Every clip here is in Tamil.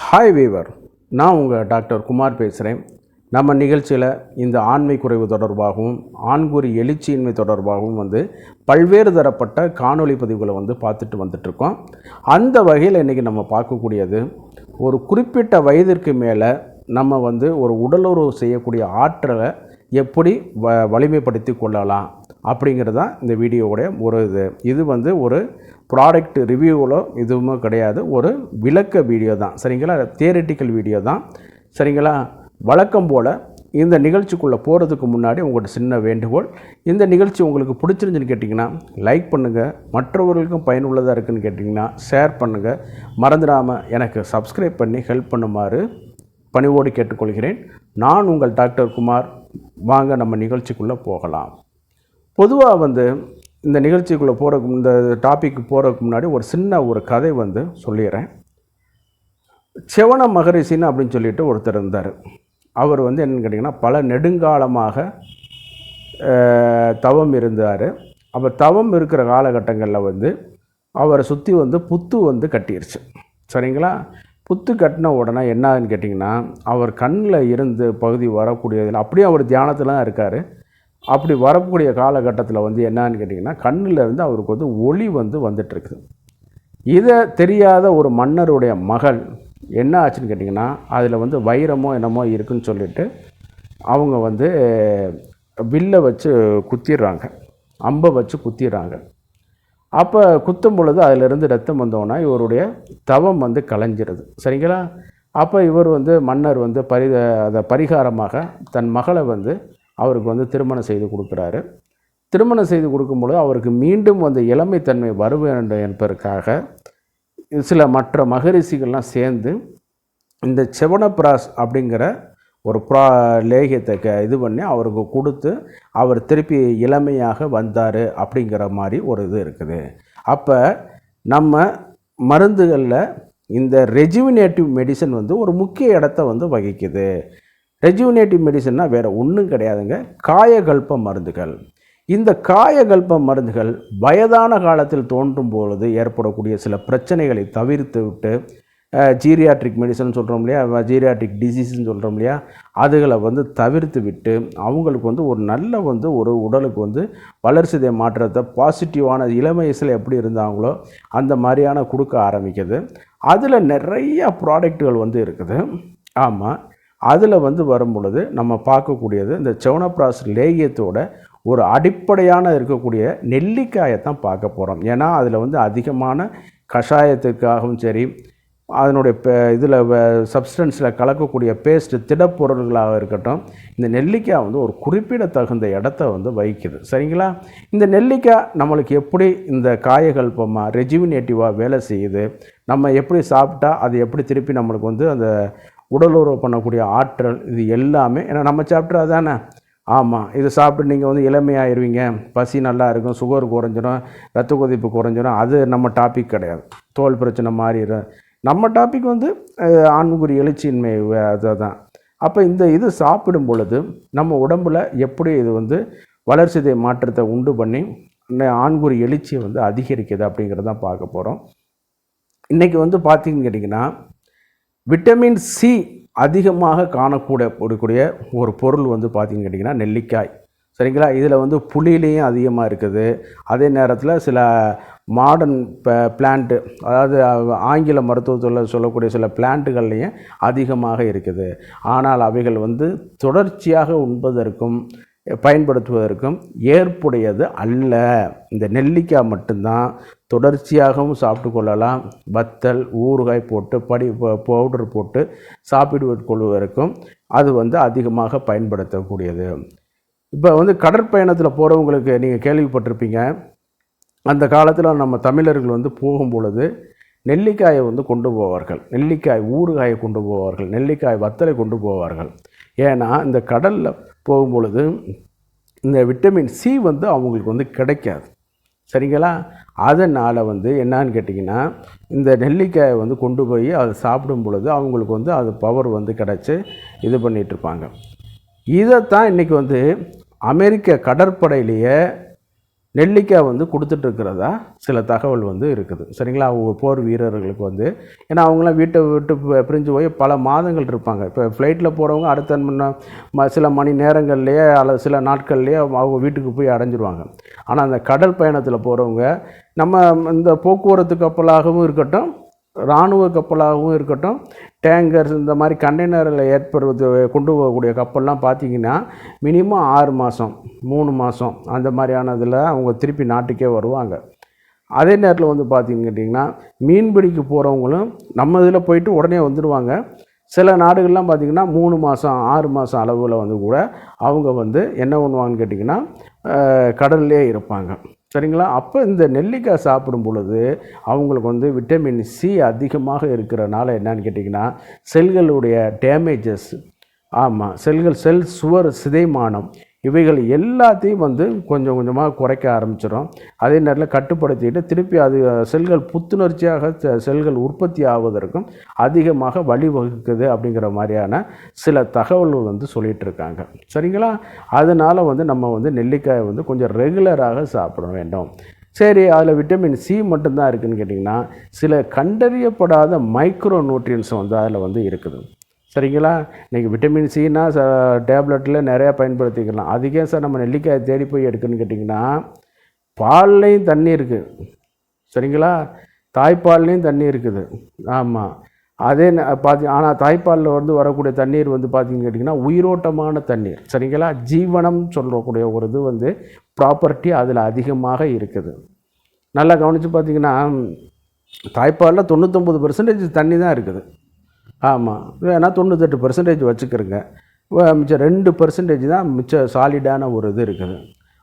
ஹாய் வீவர், நான் உங்கள் டாக்டர் குமார் பேசுகிறேன். நம்ம நிகழ்ச்சியில் இந்த ஆண்மை குறைவு தொடர்பாகவும் ஆண்குறி எழுச்சியின்மை தொடர்பாகவும் பல்வேறு தரப்பட்ட காணொளி பதிவுகளை பார்த்துட்டு வந்துட்ருக்கோம். அந்த வகையில் இன்றைக்கி நம்ம பார்க்கக்கூடியது, ஒரு குறிப்பிட்ட வயதிற்கு மேலே நம்ம ஒரு உடலுறவு செய்யக்கூடிய ஆற்றலை எப்படி வலிமைப்படுத்தி கொள்ளலாம் அப்படிங்கிறது தான் இந்த வீடியோவுடைய ஒரு இது ஒரு ப்ராடக்ட் ரிவ்யூவில் இதுவுமே கிடையாது, ஒரு விளக்க வீடியோ தான். சரிங்களா? தியரிட்டிக்கல் வீடியோ தான். சரிங்களா? வழக்கம் போல் இந்த நிகழ்ச்சிக்குள்ளே போகிறதுக்கு முன்னாடி உங்கள்கிட்ட சின்ன வேண்டுகோள், இந்த நிகழ்ச்சி உங்களுக்கு பிடிச்சிருந்துன்னு கேட்டிங்கன்னா லைக் பண்ணுங்கள், மற்றவர்களுக்கும் பயனுள்ளதாக இருக்குதுன்னு கேட்டிங்கன்னா ஷேர் பண்ணுங்கள், மறந்துடாமல் எனக்கு சப்ஸ்கிரைப் பண்ணி ஹெல்ப் பண்ணுமாறு பணிவோடு கேட்டுக்கொள்கிறேன். நான் உங்கள் டாக்டர் குமார். வாங்க நம்ம நிகழ்ச்சிக்குள்ளே போகலாம். பொதுவாக இந்த நிகழ்ச்சிக்குள்ளே போகிறதுக்கு, இந்த டாபிக் போகிறதுக்கு முன்னாடி ஒரு சின்ன கதை சொல்லிடுறேன். செவன மகரிஷின்னு அப்படின்னு சொல்லிட்டு ஒருத்தர் இருந்தார். அவர் என்னென்னு கேட்டிங்கன்னா, பல நெடுங்காலமாக தவம் இருந்தார். அப்போ தவம் இருக்கிற காலகட்டங்களில் அவரை சுற்றி புத்து கட்டிருச்சு. சரிங்களா? புத்து கட்டின உடனே என்னன்னு கேட்டிங்கன்னா, அவர் கண்ணில் இருந்து பகுதி வரக்கூடியதில் அப்படியே அவர் தியானத்தில் தான் இருக்கார். அப்படி வரக்கூடிய காலகட்டத்தில் என்னான்னு கேட்டிங்கன்னா, கண்ணில் இருந்து அவருக்கு ஒளி வந்துட்டுருக்குது. இதை தெரியாத ஒரு மன்னருடைய மகள் என்ன ஆச்சுன்னு கேட்டிங்கன்னா, அதில் வைரமோ என்னமோ இருக்குதுன்னு சொல்லிட்டு அவங்க வில்லை வச்சு குத்திடுறாங்க, அம்பை வச்சு குத்திடுறாங்க. அப்போ குத்தும் பொழுது அதிலிருந்து ரத்தம் வந்தோன்னா இவருடைய தவம் கலைஞ்சிருது. சரிங்களா? அப்போ இவர் மன்னர் அதை பரிகாரமாக தன் மகளை அவருக்கு திருமணம் செய்து கொடுக்குறாரு. திருமணம் செய்து கொடுக்கும்பொழுது அவருக்கு மீண்டும் இளமைத்தன்மை வர வேண்டும் என்பதற்காக சில மற்ற மகரிஷிகள்லாம் சேர்ந்து இந்த செவனப்பிராஸ் அப்படிங்கிற ஒரு லேகியத்தை இது பண்ணி அவருக்கு கொடுத்து அவர் திருப்பி இளமையாக வந்தார் அப்படிங்கிற மாதிரி ஒரு இது இருக்குது. அப்போ நம்ம மருந்துகளில் இந்த ரெஜுவினேட்டிவ் மெடிசன் ஒரு முக்கிய இடத்த வகிக்குது. ரெஜுவினேட்டிவ் மெடிசன்னா வேறு ஒன்றும் கிடையாதுங்க, காயகல்ப மருந்துகள். இந்த காயகல்ப மருந்துகள் வயதான காலத்தில் தோன்றும் பொழுது ஏற்படக்கூடிய சில பிரச்சனைகளை தவிர்த்து விட்டு, ஜீரியாட்ரிக் மெடிசன் சொல்கிறோம் இல்லையா, ஜீரியாட்ரிக் டிசீஸ்ன்னு சொல்கிறோம் இல்லையா, அதுகளை தவிர்த்து விட்டு அவங்களுக்கு ஒரு நல்ல ஒரு உடலுக்கு வளர்சிதை மாற்றத்தை பாசிட்டிவான இளமை வயசில் எப்படி இருந்தாங்களோ அந்த மாதிரியான கொடுக்க ஆரம்பிக்குது. அதில் நிறைய ப்ராடக்ட்டுகள் இருக்குது. ஆமாம், அதில் வரும் பொழுது நம்ம பார்க்கக்கூடியது இந்த செவனப்பிராஸ் லேகியத்தோட ஒரு அடிப்படையான இருக்கக்கூடிய நெல்லிக்காயை தான் பார்க்க போகிறோம். ஏன்னா அதில் அதிகமான கஷாயத்துக்காகவும் சரி, அதனுடைய இதில் சப்ஸ்டன்ஸில் கலக்கக்கூடிய பேஸ்ட்டு திடப்பொருள்களாக இருக்கட்டும், இந்த நெல்லிக்காய் ஒரு குறிப்பிடத்தகுந்த இடத்த வகிக்குது. சரிங்களா? இந்த நெல்லிக்காய் நம்மளுக்கு எப்படி இந்த காயகல்பமாக ரெஜுவினேட்டிவாக வேலை செய்யுது, நம்ம எப்படி சாப்பிட்டா அது எப்படி திருப்பி நம்மளுக்கு அந்த உடலுறவு பண்ணக்கூடிய ஆற்றல், இது எல்லாமே ஏன்னா நம்ம சாப்பிட்றா தானே. ஆமாம், இது சாப்பிட்டு நீங்கள் இளமையாயிருவீங்க, பசி நல்லா இருக்கும், சுகர் குறைஞ்சிடும், ரத்த கொதிப்பு குறைஞ்சிடும், அது நம்ம டாபிக் கிடையாது. தோல் பிரச்சனை மாறிடும். நம்ம டாபிக் ஆண்குறி எழுச்சியின்மை அதை தான். அப்போ இது சாப்பிடும் பொழுது நம்ம உடம்பில் எப்படி இது வளர்சிதை மாற்றத்தை உண்டு பண்ணி ஆண்குறி எழுச்சியை அதிகரிக்குது அப்படிங்கிறத தான் பார்க்க போகிறோம். இன்றைக்கி பார்த்தீங்கன்னு கேட்டிங்கன்னா, விட்டமின் சி அதிகமாக காணக்கூடிய ஒரு பொருள் பார்த்திங்கன்னு கேட்டிங்கன்னா நெல்லிக்காய். சரிங்களா? இதில் புளியிலையும் அதிகமாக இருக்குது. அதே நேரத்தில் சில மாடர்ன் பிளான்ட்டு, அதாவது ஆங்கில மருத்துவத்தில் சொல்லக்கூடிய சில பிளான்ட்டுகள்லையும் அதிகமாக இருக்குது. ஆனால் அவைகள் தொடர்ச்சியாக உண்பதற்கும் பயன்படுத்துவதற்கும் ஏற்புடையது அல்ல. இந்த நெல்லிக்காய் மட்டும்தான் தொடர்ச்சியாகவும் சாப்பிட்டு கொள்ளலாம். வத்தல், ஊறுகாய் போட்டு பவுடர் போட்டு சாப்பிட்டு கொள்வதற்கும் அது அதிகமாக பயன்படுத்தக்கூடியது. இப்போ கடற்பயணத்தில் போகிறவங்களுக்கு நீங்கள் கேள்விப்பட்டிருப்பீங்க, அந்த காலத்தில் நம்ம தமிழர்கள் போகும்பொழுது நெல்லிக்காயை கொண்டு போவார்கள், நெல்லிக்காய் ஊறுகாயை கொண்டு போவார்கள், நெல்லிக்காய் வத்தலை கொண்டு போவார்கள். ஏன்னா இந்த கடலில் போகும்பொழுது இந்த விட்டமின் சி அவங்களுக்கு கிடைக்காது. சரிங்களா? அதனால் என்னான்னு கேட்டிங்கன்னா, இந்த நெல்லிக்காயை கொண்டு போய் அதை சாப்பிடும் பொழுது அவங்களுக்கு அது பவர் கிடச்சி இது பண்ணிகிட்ருப்பாங்க. இதைத்தான் இன்றைக்கி அமெரிக்க கடற்படையிலேயே நெல்லிக்காய் வந்து கொடுத்துட்ருக்கிறதா சில தகவல் வந்து இருக்குது. சரிங்களா? அவங்க போர் வீரர்களுக்கு வந்து, ஏன்னா அவங்களாம் வீட்டை விட்டு பிரிஞ்சு போய் பல மாதங்கள் இருப்பாங்க. இப்போ ஃப்ளைட்டில் போகிறவங்க அடுத்த சில மணி நேரங்கள்லேயே அல்லது சில நாட்கள்லேயே அவங்க வீட்டுக்கு போய் அடைஞ்சிருவாங்க. ஆனால் அந்த கடல் பயணத்தில் போகிறவங்க நம்ம இந்த போக்குவரத்து கப்பலாகவும் இருக்கட்டும், இராணுவ கப்பலாகவும் இருக்கட்டும், டேங்கர்ஸ் இந்த மாதிரி கண்டெய்னரில் ஏற்படுவது கொண்டு போகக்கூடிய கப்பல்லாம் பார்த்திங்கன்னா மினிமம் 6 மாதம் 3 மாதம் அந்த மாதிரியானதில் அவங்க திருப்பி நாட்டுக்கே வருவாங்க. அதே நேரத்தில் வந்து பார்த்திங்கன்னா மீன்பிடிக்கு போகிறவங்களும் நம்ம இதில் போயிட்டு உடனே வந்துடுவாங்க. சில நாடுகள்லாம் பார்த்திங்கன்னா 3 மாதம் 6 மாதம் அளவில் வந்து கூட அவங்க வந்து என்ன பண்ணுவாங்கன்னு கேட்டிங்கன்னா கடல்லே இருப்பாங்க. சரிங்களா? அப்போ இந்த நெல்லிக்காய் சாப்பிடும் பொழுது அவங்களுக்கு வந்து விட்டமின் சி அதிகமாக இருக்கிறனால என்னன்னு கேட்டிங்கன்னா செல்களுடைய டேமேஜஸ், செல் சுவர் சிதைமானம் இவைகள் எல்லாத்தையும் வந்து கொஞ்சம் கொஞ்சமாக குறைக்க ஆரம்பிச்சிடும். அதே நேரத்தில் கட்டுப்படுத்திட்டு திருப்பி அது செல்கள் புத்துணர்ச்சியாக செல்கள் உற்பத்தி ஆவதற்கும் அதிகமாக வழிவகுக்குது அப்படிங்கிற மாதிரியான சில தகவல்கள் வந்து சொல்லிகிட்டு இருக்காங்க. சரிங்களா? அதனால் வந்து நம்ம வந்து நெல்லிக்காயை வந்து கொஞ்சம் ரெகுலராக சாப்பிட வேண்டும். சரி, அதில் விட்டமின் சி மட்டும்தான் இருக்குதுன்னு கேட்டிங்கன்னா சில கண்டறியப்படாத மைக்ரோ நியூட்ரியன்ஸ் வந்து அதில் வந்து இருக்குது. சரிங்களா? இன்றைக்கி விட்டமின் சின்னா டேப்லெட்டில் நிறையா பயன்படுத்திக்கலாம். அதுக்கே சார் நம்ம நெல்லிக்காயை தேடி போய் எடுக்கணும்னு கேட்டிங்கன்னா பால்லையும் தண்ணி இருக்குது. சரிங்களா? தாய்ப்பால்லையும் தண்ணி இருக்குது. ஆமாம், அதே ஆனால் தாய்ப்பாலில் வந்து வரக்கூடிய தண்ணீர் வந்து பார்த்திங்கன்னு கேட்டிங்கன்னா உயிரோட்டமான தண்ணீர். சரிங்களா? ஜீவனம் சொல்லக்கூடிய ஒரு இது வந்து ப்ராப்பர்ட்டி அதில் அதிகமாக இருக்குது. நல்லா கவனித்து பார்த்திங்கன்னா தாய்ப்பாலில் 99% தண்ணி தான் இருக்குது. ஆமாம், வேணால் 98% வச்சுக்கிறங்க. மிச்சம் 2% தான் மிச்சம் சாலிடான ஒரு இது இருக்குது.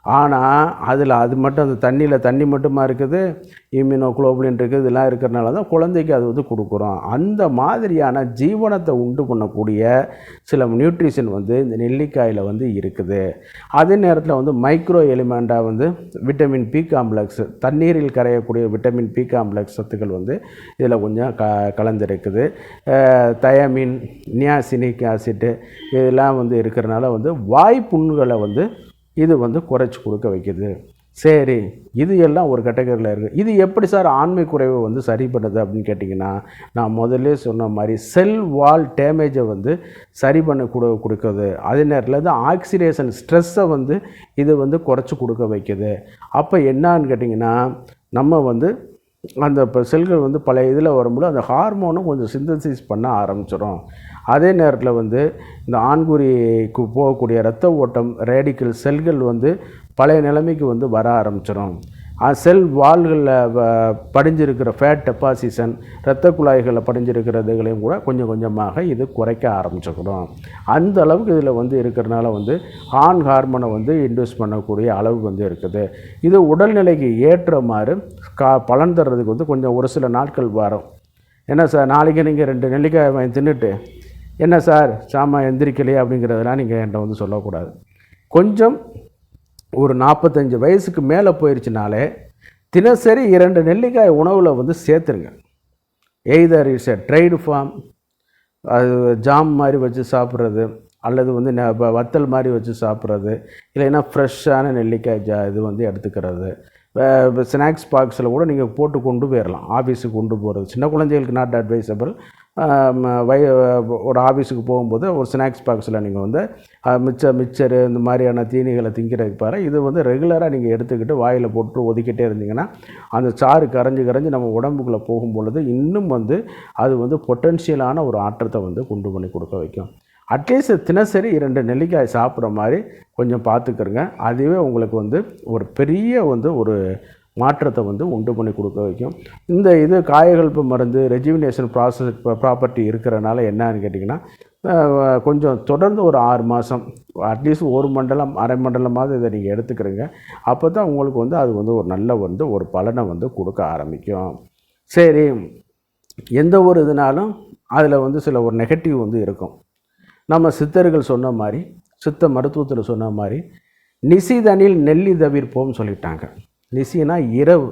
ஆனால் அதில் அது மட்டும் அந்த தண்ணி மட்டுமா இருக்குது, இம்யூனோகுளோபுலின் இருக்குது, இதெல்லாம் இருக்கிறனால தான் குழந்தைக்கு அது வந்து கொடுக்குறோம். அந்த மாதிரியான ஜீவனத்தை உண்டு பண்ணக்கூடிய சில நியூட்ரிஷன் வந்து இந்த நெல்லிக்காயில் வந்து இருக்குது. அதே நேரத்தில் வந்து மைக்ரோ எலிமெண்ட்டாக வந்து விட்டமின் பி காம்ப்ளெக்ஸ், தண்ணீரில் கரையக்கூடிய விட்டமின் பி காம்ப்ளெக்ஸ் சத்துக்கள் வந்து இதில் கொஞ்சம் கலந்துருக்குது. தயமின், நியாசினிக் ஆசிட்டு இதெல்லாம் வந்து இருக்கிறனால வந்து வாய் புண்களை வந்து இது வந்து குறைச்சி கொடுக்க வைக்கிது. சரி, இது எல்லாம் ஒரு கேட்டகரியில் இருக்குது. இது எப்படி சார் ஆண்மை குறைவை வந்து சரி பண்ணுது அப்படின்னு கேட்டிங்கன்னா நான் முதல்ல சொன்ன மாதிரி செல் வால் டேமேஜை வந்து சரி பண்ண கொடுக்குது. அதே நேரத்தில் தான் ஆக்சிடேஷன் ஸ்ட்ரெஸ்ஸை வந்து இது வந்து குறைச்சி கொடுக்க வைக்குது. அப்போ என்னான்னு கேட்டிங்கன்னா நம்ம வந்து அந்த இப்போ செல்கள் வந்து பழைய இதில் வரும்போது அந்த ஹார்மோனும் கொஞ்சம் சிந்தசிஸ் பண்ண ஆரம்பிச்சிடும். அதே நேரத்தில் வந்து இந்த ஆண்குறிக்கு போகக்கூடிய இரத்த ஓட்டம் ரேடிக்கல் செல்கள் வந்து பழைய நிலைமைக்கு வந்து வர ஆரம்பிச்சிடும். செல் வால்களில் படிஞ்சிருக்கிற ஃபேட் டெபாசிஷன், இரத்த குழாய்களில் படிஞ்சிருக்கிறதுகளையும் கூட கொஞ்சம் கொஞ்சமாக இது குறைக்க ஆரம்பிச்சுக்கிறோம். அந்த அளவுக்கு இதில் வந்து இருக்கிறனால வந்து ஆண் ஹார்மோனை வந்து இன்டியூஸ் பண்ணக்கூடிய அளவு வந்து இருக்குது. இது உடல்நிலைக்கு ஏற்ற மாதிரி பலன் தர்றதுக்கு வந்து கொஞ்சம் ஒரு சில நாட்கள் வரும். என்ன சார், நாளைக்கு நீங்கள் 2 நெல்லிக்காய் வாங்கி தின்னுட்டு என்ன சார் சாமா எந்திரிக்கலையே அப்படிங்கிறதெல்லாம் நீங்கள் என்கிட்ட வந்து சொல்லக்கூடாது. கொஞ்சம் ஒரு 45 வயசுக்கு மேலே போயிடுச்சுனாலே தினசரி 2 நெல்லிக்காய் உணவில் வந்து சேர்த்துருங்க. Either it's a dried form, அது ஜாம் மாதிரி வச்சு சாப்பிட்றது, அல்லது வந்து வத்தல் மாதிரி வச்சு சாப்பிட்றது, இல்லைன்னா ஃப்ரெஷ்ஷான நெல்லிக்காய் இது வந்து எடுத்துக்கிறது. ஸ்நாக்ஸ் பாக்ஸில் கூட நீங்கள் போட்டு கொண்டு போயிடலாம். ஆஃபீஸுக்கு கொண்டு போகிறது சின்ன குழந்தைகளுக்கு நாட் அட்வைசபிள். ஒரு ஆஃபீஸுக்கு போகும்போது ஒரு ஸ்நாக்ஸ் பாக்ஸில் நீங்கள் வந்து மிச்சரு இந்த மாதிரியான தீனிகளை திங்கிறதுக்கு பாரு இது வந்து ரெகுலராக நீங்கள் எடுத்துக்கிட்டு வாயில் போட்டு ஒதுக்கிட்டே இருந்தீங்கன்னா அந்த சாறு கரைஞ்சி நம்ம உடம்புக்குள்ளே போகும்பொழுது இன்னும் வந்து அது வந்து பொட்டென்ஷியலான ஒரு ஆற்றத்தை வந்து கொண்டு பண்ணி கொடுக்க வைக்கும். அட்லீஸ்ட் தினசரி 2 நெல்லிக்காய் சாப்பிட்ற மாதிரி கொஞ்சம் பார்த்துக்கிறங்க. அதுவே உங்களுக்கு வந்து ஒரு பெரிய வந்து ஒரு மாற்றத்தை வந்து உண்டு பண்ணி கொடுக்க வைக்கும். இந்த இது காயகல்ப மருந்து ரெஜுவினேஷன் ப்ராப்பர்ட்டி இருக்கிறனால என்னன்னு கேட்டிங்கன்னா கொஞ்சம் தொடர்ந்து ஒரு 6 மாதம் அட்லீஸ்ட் 1 மண்டலம் அரை மண்டலமாவது இதை நீங்கள் எடுத்துக்கிறீங்க. அப்போ தான் உங்களுக்கு வந்து அது வந்து ஒரு நல்ல வந்து ஒரு பலனை வந்து கொடுக்க ஆரம்பிக்கும். சரி, எந்த ஒரு இதுனாலும் அதில் வந்து சில ஒரு நெகட்டிவ் வந்து இருக்கும். நம்ம சித்தர்கள் சொன்ன மாதிரி, சித்த மருத்துவத்தில் சொன்ன மாதிரி நிசிதனில் நெல்லி தவிர்ப்போம்னு சொல்லிட்டாங்க. நிசினா இரவு,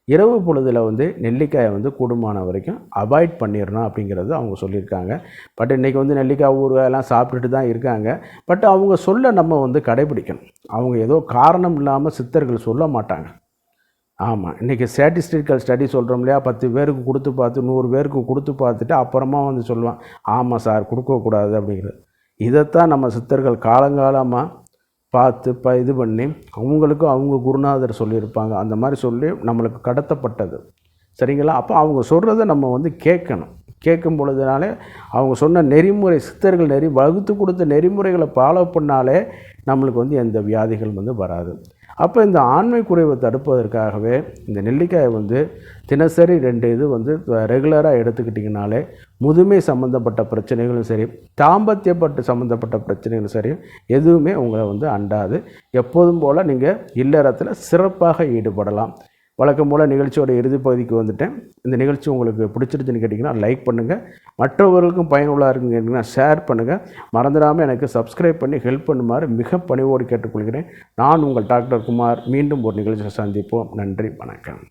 இரவு பொழுதில் வந்து நெல்லிக்காயை வந்து கூடுமான வரைக்கும் அவாய்ட் பண்ணிடணும் அப்படிங்கிறது அவங்க சொல்லியிருக்காங்க. பட் இன்றைக்கி வந்து நெல்லிக்காய் ஊறுகாயெல்லாம் சாப்பிட்டுட்டு தான் இருக்காங்க. பட் அவங்க சொல்ல நம்ம வந்து கடைபிடிக்கணும். அவங்க ஏதோ காரணம் இல்லாமல் சித்தர்கள் சொல்ல மாட்டாங்க. ஆமாம், இன்றைக்கி ஸ்டாட்டிஸ்டிக்கல் ஸ்டடி சொல்கிறோம் இல்லையா, 10 பேருக்கு கொடுத்து பார்த்து 100 பேருக்கு கொடுத்து பார்த்துட்டு அப்புறமா வந்து சொல்லுவான், ஆமாம் சார் கொடுக்கக்கூடாது அப்படிங்கிறது. இதைத்தான் நம்ம சித்தர்கள் காலங்காலமாக பார்த்து இது பண்ணி அவங்களுக்கும் அவங்க குருநாதர் சொல்லியிருப்பாங்க. அந்த மாதிரி சொல்லி நம்மளுக்கு கடத்தப்பட்டது. சரிங்களா? அப்போ அவங்க சொல்கிறத நம்ம வந்து கேட்கணும். கேட்கும் பொழுதுனாலே அவங்க சொன்ன நெறிமுறை, சித்தர்கள் வகுத்து கொடுத்த நெறிமுறைகளை ஃபாலோ பண்ணாலே நம்மளுக்கு வந்து எந்த வியாதிகள் வந்து வராது. அப்போ இந்த ஆண்மை குறைவை தடுப்பதற்காகவே இந்த நெல்லிக்காயை வந்து தினசரி 2 இது வந்து ரெகுலராக எடுத்துக்கிட்டிங்கனாலே முதுமை சம்மந்தப்பட்ட பிரச்சனைகளும் சரி, தாம்பத்தியப்பட்டு சம்மந்தப்பட்ட பிரச்சனைகளும் சரி, எதுவுமே உங்களை வந்து அண்டாது. எப்போதும் போல் நீங்கள் இல்லறத்தில் சிறப்பாக ஈடுபடலாம். வழக்கம் போல் நிகழ்ச்சியோட இறுதி பகுதிக்கு வந்துட்டேன். இந்த நிகழ்ச்சி உங்களுக்கு பிடிச்சிருச்சுன்னு கேட்டிங்கன்னா லைக் பண்ணுங்கள், மற்றவர்களுக்கும் பயனுள்ளாக இருக்குன்னு கேட்டிங்கன்னா ஷேர் பண்ணுங்கள். மறந்துடாமல் எனக்கு சப்ஸ்கிரைப் பண்ணி ஹெல்ப் பண்ணுமாறு மிக பணிவோடு கேட்டுக்கொள்கிறேன். நான் உங்கள் டாக்டர் குமார். மீண்டும் ஒரு நிகழ்ச்சியை சந்திப்போம். நன்றி, வணக்கம்.